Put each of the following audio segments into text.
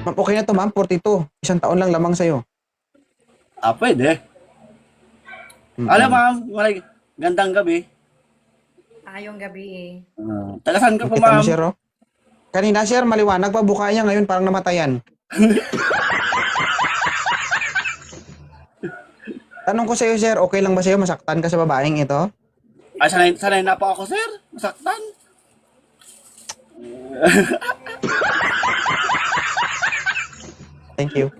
Ma'am, okay na to, ma'am. 42. Isang taon lang lamang sa'yo. Pwede. Alam, Mm-mm. ma'am, gandang gabi. Ayong gabi eh. Taga saan ka po, Kita mo, ma'am? sir, oh. Kanina, sir, maliwanag pa. Buka niya ngayon parang namatayan. Tanong ko sa'yo, sir, okay lang ba sa'yo masaktan ka sa babaeng ito? Ay, sanay na po ako, sir. Masaktan. Thank you.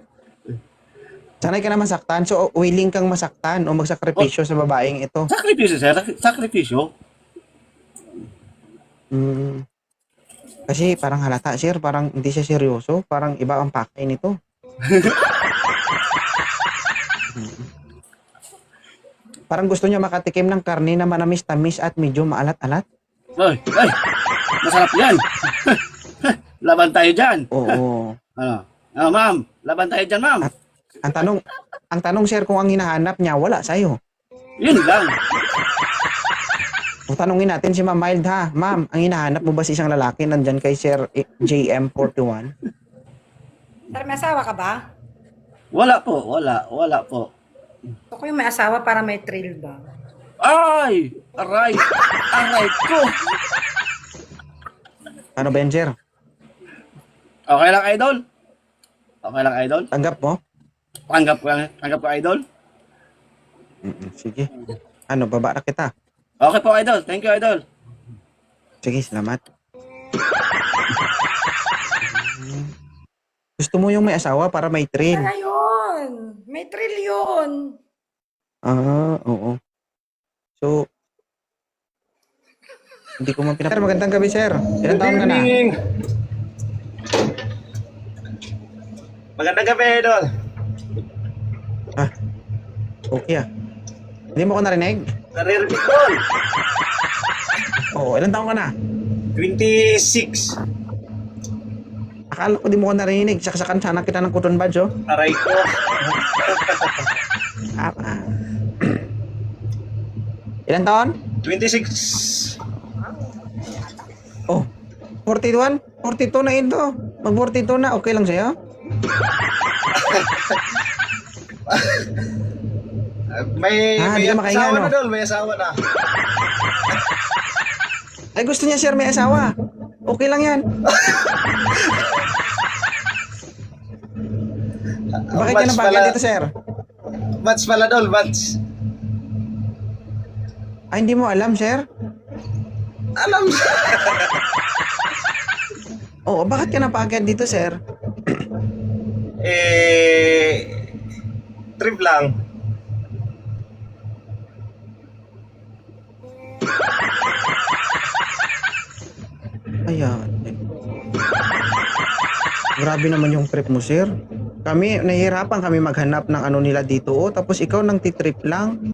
Sanay ka na masaktan, so willing kang masaktan o magsakripisyo sa babaeng ito. Sakripisyo, sir. Sakripisyo. Mm. Kasi parang halata, sir, parang hindi siya seryoso, parang iba ang pakay nito. Parang gusto niya makatikim ng karne na manamis-tamis at medyo maalat-alat. Ay, masarap yan. Laban tayo dyan. Oo. Ma'am, laban tayo dyan, ma'am. Ang tanong, sir, kung ang hinahanap niya, wala sa'yo. Yun lang. Kung tanungin natin si Ma'am Mild, ha? Ma'am, ang hinahanap mo ba si isang lalaki nandyan kay Sir JM41? Sir, may asawa ka ba? Wala po. Gusto ko yung may asawa para may thrill ba? Ay! Aray ko! Ano ba yan, sir? Okay lang, idol? Okay lang, idol? Tanggap mo? Tanggap ko, idol? Sige. Ano, baba na kita. Okay po, idol. Thank you, idol. Sige, salamat. Gusto mo yung may asawa para may thrill? Kaya yun! May thrill yun! Ah, oo. So, hindi ko man pinap... Sir, magandang gabi, sir. Ilan taon ka na? Magandang gabi, Idol. Ah, okay ah. Hindi mo ko narinig? Naririnig ko. Oo, ilan taon ka na? 26. Akala ko di mo ko narinig. Saksakan sana kita ng cotton badge, oh. Aray ko. Ah, ah. Ilan taon? 26. Oh, 41? 42 na ito. Mag 42 na, okay lang sa'yo? May Di ka makahinga, asawa no? na, Dol. May asawa na. Ay, gusto niya, sir, may asawa. Okay lang yan. Bakit ka Match napagyan pala- dito, sir? Match pala, Dol. Match. Ay, hindi mo alam, sir? Alam. Oo, bakit ka napagyan dito, sir? Trip lang. Ayan. Grabe naman yung trip mo, sir. Kami, nahihirapan kami maghanap ng ano nila dito, oh. Tapos ikaw nang titrip lang.